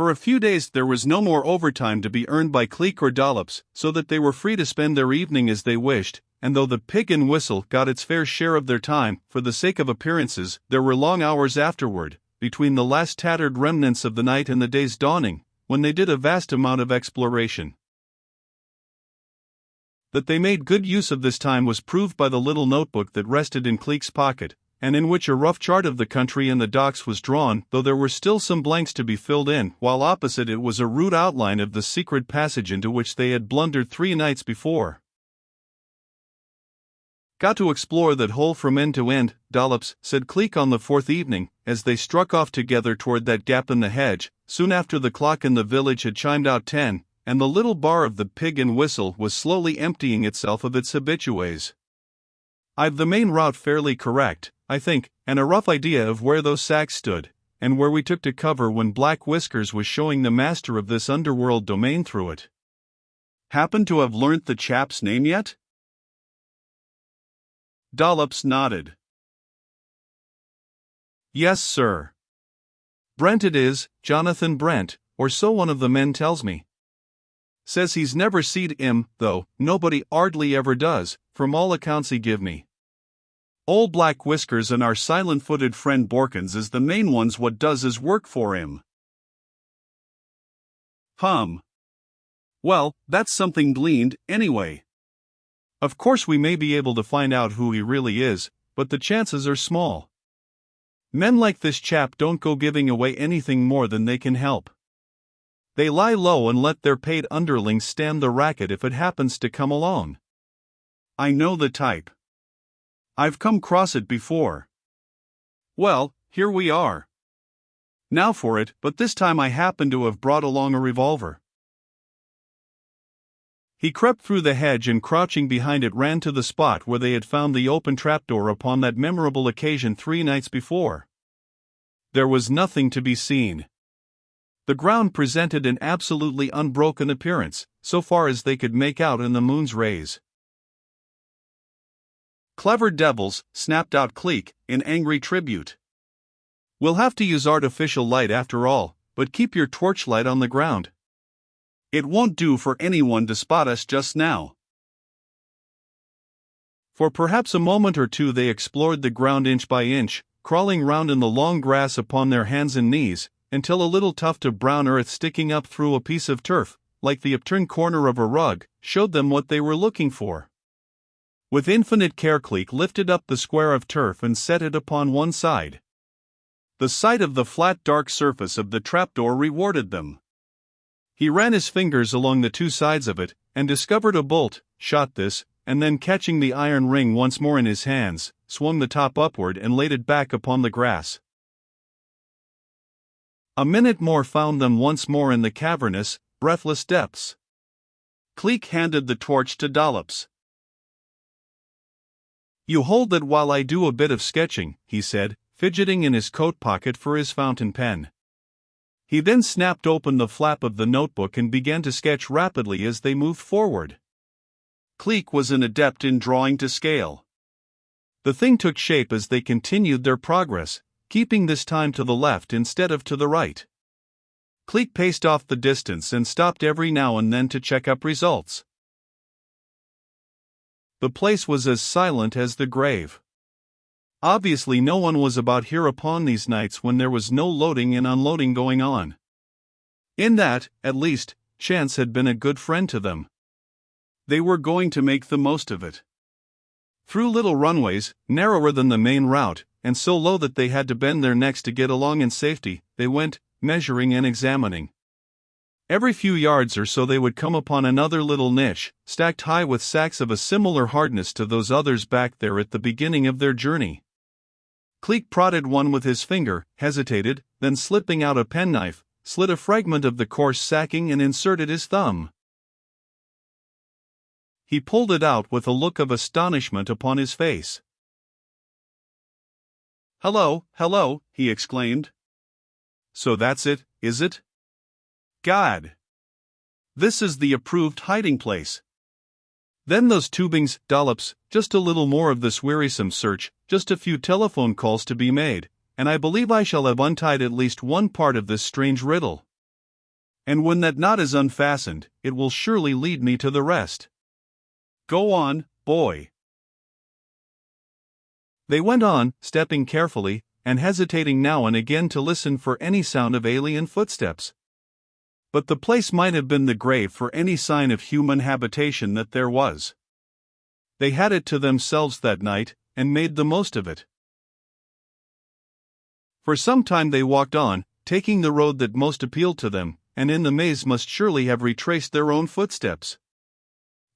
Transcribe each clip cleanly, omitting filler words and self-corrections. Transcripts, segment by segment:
For a few days there was no more overtime to be earned by Cleek or Dollops, so that they were free to spend their evening as they wished, and though the Pig and Whistle got its fair share of their time, for the sake of appearances, there were long hours afterward, between the last tattered remnants of the night and the day's dawning, when they did a vast amount of exploration. That they made good use of this time was proved by the little notebook that rested in Cleek's pocket, and in which a rough chart of the country and the docks was drawn, though there were still some blanks to be filled in, while opposite it was a rude outline of the secret passage into which they had blundered 3 nights before. "Got to explore that hole from end to end, Dollops," said Cleek on the 4th evening, as they struck off together toward that gap in the hedge, soon after the clock in the village had chimed out 10, and the little bar of the Pig and Whistle was slowly emptying itself of its habitués. "I've the main route fairly correct, I think, and a rough idea of where those sacks stood, and where we took to cover when Black Whiskers was showing the master of this underworld domain through it." "Happen to have learnt the chap's name yet?" Dollops nodded. "Yes, sir. Brent it is, Jonathan Brent, or so one of the men tells me. Says he's never seed 'im, though, nobody 'ardly ever does, from all accounts he give me. Old Black Whiskers and our silent-footed friend Borkins is the main ones what does his work for him." Well, that's something gleaned, anyway. Of course we may be able to find out who he really is, but the chances are small. Men like this chap don't go giving away anything more than they can help. They lie low and let their paid underlings stand the racket if it happens to come along. I know the type. I've come across it before. Well, here we are. Now for it, but this time I happen to have brought along a revolver." He crept through the hedge and crouching behind it ran to the spot where they had found the open trapdoor upon that memorable occasion 3 nights before. There was nothing to be seen. The ground presented an absolutely unbroken appearance, so far as they could make out in the moon's rays. "Clever devils," snapped out Cleek, in angry tribute. "We'll have to use artificial light after all, but keep your torchlight on the ground. It won't do for anyone to spot us just now." For perhaps a moment or two they explored the ground inch by inch, crawling round in the long grass upon their hands and knees, until a little tuft of brown earth sticking up through a piece of turf, like the upturned corner of a rug, showed them what they were looking for. With infinite care Cleek lifted up the square of turf and set it upon one side. The sight of the flat dark surface of the trapdoor rewarded them. He ran his fingers along the 2 sides of it, and discovered a bolt, shot this, and then catching the iron ring once more in his hands, swung the top upward and laid it back upon the grass. A minute more found them once more in the cavernous, breathless depths. Cleek handed the torch to Dollops. "You hold that while I do a bit of sketching," he said, fidgeting in his coat pocket for his fountain pen. He then snapped open the flap of the notebook and began to sketch rapidly as they moved forward. Cleek was an adept in drawing to scale. The thing took shape as they continued their progress, keeping this time to the left instead of to the right. Cleek paced off the distance and stopped every now and then to check up results. The place was as silent as the grave. Obviously no one was about here upon these nights when there was no loading and unloading going on. In that, at least, chance had been a good friend to them. They were going to make the most of it. Through little runways, narrower than the main route, and so low that they had to bend their necks to get along in safety, they went, measuring and examining. Every few yards or so they would come upon another little niche, stacked high with sacks of a similar hardness to those others back there at the beginning of their journey. Cleek prodded one with his finger, hesitated, then slipping out a penknife, slit a fragment of the coarse sacking and inserted his thumb. He pulled it out with a look of astonishment upon his face. "Hello, hello," he exclaimed. "So that's it, is it? God! This is the approved hiding place. Then those tubings, Dollops, just a little more of this wearisome search, just a few telephone calls to be made, and I believe I shall have untied at least one part of this strange riddle." And when that knot is unfastened, it will surely lead me to the rest. Go on, boy. They went on, stepping carefully, and hesitating now and again to listen for any sound of alien footsteps. But the place might have been the grave for any sign of human habitation that there was. They had it to themselves that night, and made the most of it. For some time they walked on, taking the road that most appealed to them, and in the maze must surely have retraced their own footsteps.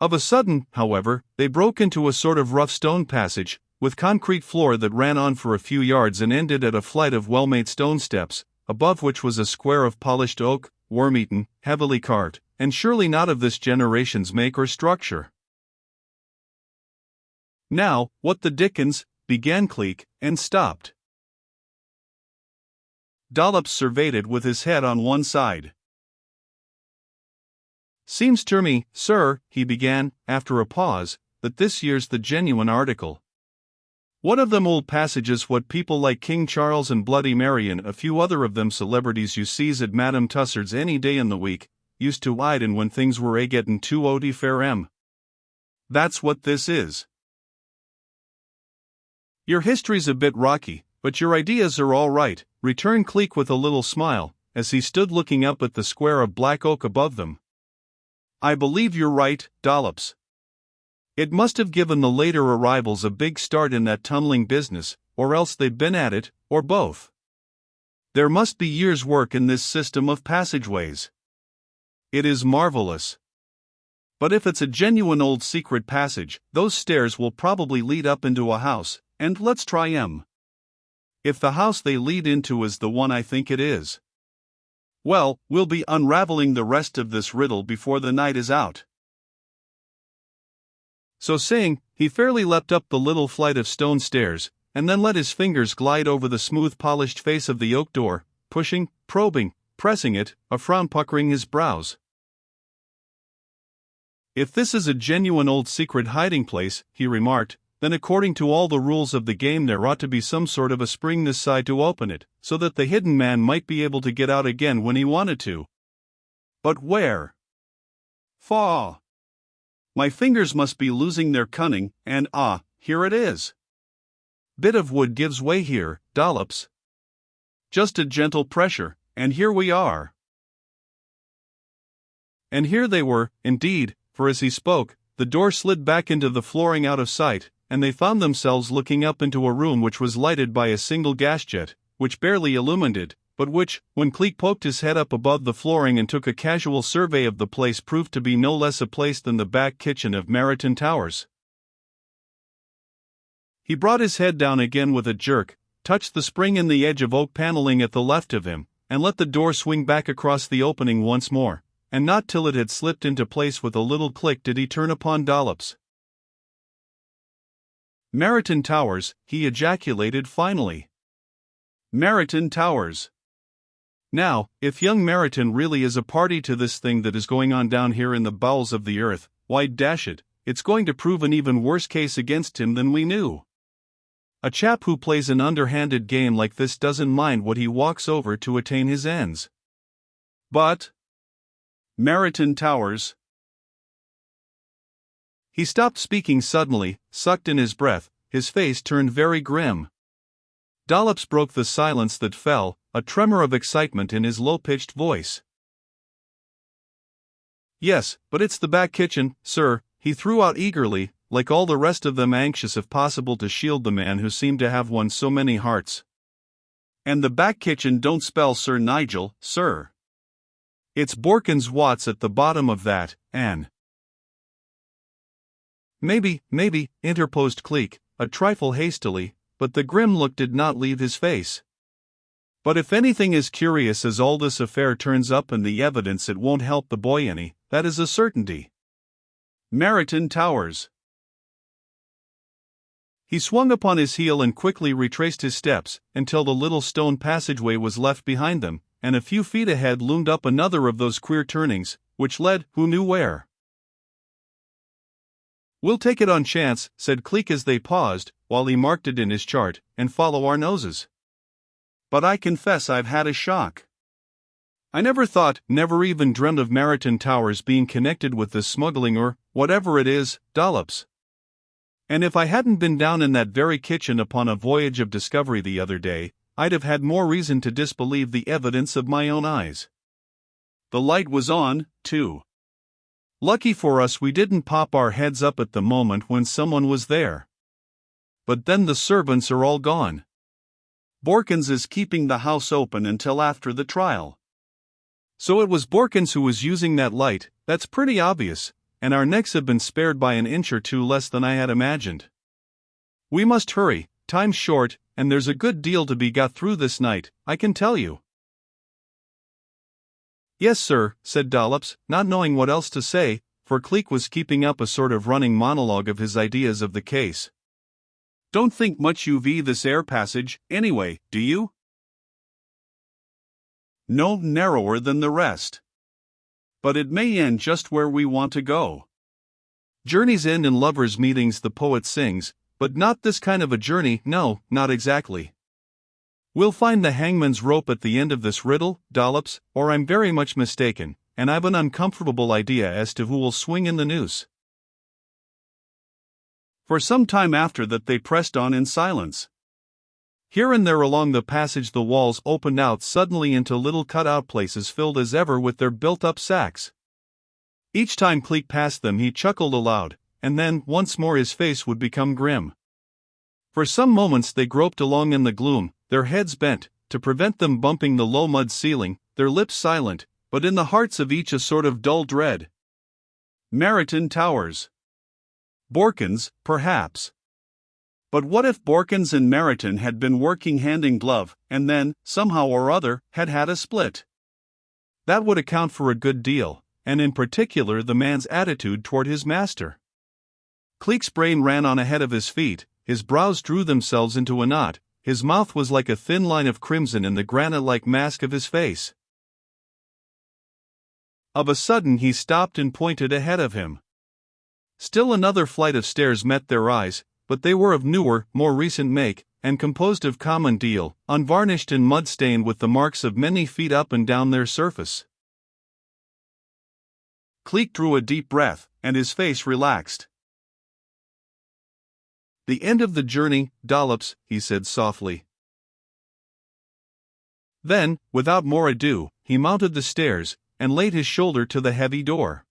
Of a sudden, however, they broke into a sort of rough stone passage, with concrete floor that ran on for a few yards and ended at a flight of well-made stone steps, above which was a square of polished oak, worm-eaten, heavily carved, and surely not of this generation's make or structure. Now, what the dickens, began Cleek, and stopped. Dollops surveyed it with his head on one side. Seems to me, sir, he began, after a pause, that this year's the genuine article. One of them old passages what people like King Charles and Bloody Mary and a few other of them celebrities you sees at Madame Tussaud's any day in the week, used to hide in when things were a-gettin' too ody fair em. That's what this is. Your history's a bit rocky, but your ideas are all right, returned Cleek with a little smile, as he stood looking up at the square of black oak above them. I believe you're right, Dollops. It must have given the later arrivals a big start in that tunneling business, or else they'd been at it, or both. There must be years' work in this system of passageways. It is marvelous. But if it's a genuine old secret passage, those stairs will probably lead up into a house, and let's try 'em. If the house they lead into is the one I think it is, well, we'll be unraveling the rest of this riddle before the night is out. So saying, he fairly leapt up the little flight of stone stairs, and then let his fingers glide over the smooth polished face of the oak door, pushing, probing, pressing it, a frown puckering his brows. If this is a genuine old secret hiding place, he remarked, then according to all the rules of the game there ought to be some sort of a spring this side to open it, so that the hidden man might be able to get out again when he wanted to. But where? Faugh! My fingers must be losing their cunning, and here it is. Bit of wood gives way here, Dollops. Just a gentle pressure, and here we are. And here they were, indeed, for as he spoke, the door slid back into the flooring out of sight, and they found themselves looking up into a room which was lighted by a single gas jet, which barely illumined it, but which, when Cleek poked his head up above the flooring and took a casual survey of the place, proved to be no less a place than the back kitchen of Meryton Towers. He brought his head down again with a jerk, touched the spring in the edge of oak paneling at the left of him, and let the door swing back across the opening once more, and not till it had slipped into place with a little click did he turn upon Dollops. Meryton Towers, he ejaculated finally. Meryton Towers. Now, if young Meryton really is a party to this thing that is going on down here in the bowels of the earth, why dash it, it's going to prove an even worse case against him than we knew. A chap who plays an underhanded game like this doesn't mind what he walks over to attain his ends. But Meryton Towers. He stopped speaking suddenly, sucked in his breath, his face turned very grim. Dollops broke the silence that fell, a tremor of excitement in his low-pitched voice. Yes, but it's the back kitchen, sir, he threw out eagerly, like all the rest of them anxious if possible to shield the man who seemed to have won so many hearts. And the back kitchen don't spell Sir Nigel, sir. It's Borkins Watts at the bottom of that, and Maybe, interposed Cleek, a trifle hastily, but the grim look did not leave his face. But if anything as curious as all this affair turns up in the evidence, it won't help the boy any, that is a certainty. Meryton Towers. He swung upon his heel and quickly retraced his steps, until the little stone passageway was left behind them, and a few feet ahead loomed up another of those queer turnings, which led who knew where. We'll take it on chance, said Cleek as they paused, while he marked it in his chart, and follow our noses. But I confess I've had a shock. I never thought, never even dreamt of Meryton Towers being connected with this smuggling or whatever it is, Dollops. And if I hadn't been down in that very kitchen upon a voyage of discovery the other day, I'd have had more reason to disbelieve the evidence of my own eyes. The light was on, too. Lucky for us we didn't pop our heads up at the moment when someone was there. But then the servants are all gone. Borkins is keeping the house open until after the trial. So it was Borkins who was using that light, that's pretty obvious, and our necks have been spared by an inch or two less than I had imagined. We must hurry, time's short, and there's a good deal to be got through this night, I can tell you. Yes, sir, said Dollops, not knowing what else to say, for Cleek was keeping up a sort of running monologue of his ideas of the case. Don't think much of this air passage, anyway, do you? No narrower than the rest. But it may end just where we want to go. Journeys end in lovers' meetings, the poet sings, but not this kind of a journey, no, not exactly. We'll find the hangman's rope at the end of this riddle, Dollops, or I'm very much mistaken, and I've an uncomfortable idea as to who will swing in the noose. For some time after that they pressed on in silence. Here and there along the passage the walls opened out suddenly into little cut-out places filled as ever with their built-up sacks. Each time Cleek passed them he chuckled aloud, and then, once more his face would become grim. For some moments they groped along in the gloom, their heads bent, to prevent them bumping the low mud ceiling, their lips silent, but in the hearts of each a sort of dull dread. Meryton Towers. Borkins, perhaps. But what if Borkins and Meryton had been working hand in glove, and then, somehow or other, had had a split? That would account for a good deal, and in particular the man's attitude toward his master. Cleek's brain ran on ahead of his feet, his brows drew themselves into a knot, his mouth was like a thin line of crimson in the granite-like mask of his face. Of a sudden he stopped and pointed ahead of him. Still another flight of stairs met their eyes, but they were of newer, more recent make, and composed of common deal, unvarnished and mud-stained with the marks of many feet up and down their surface. Cleek drew a deep breath, and his face relaxed. The end of the journey, Dollops, he said softly. Then, without more ado, he mounted the stairs, and laid his shoulder to the heavy door.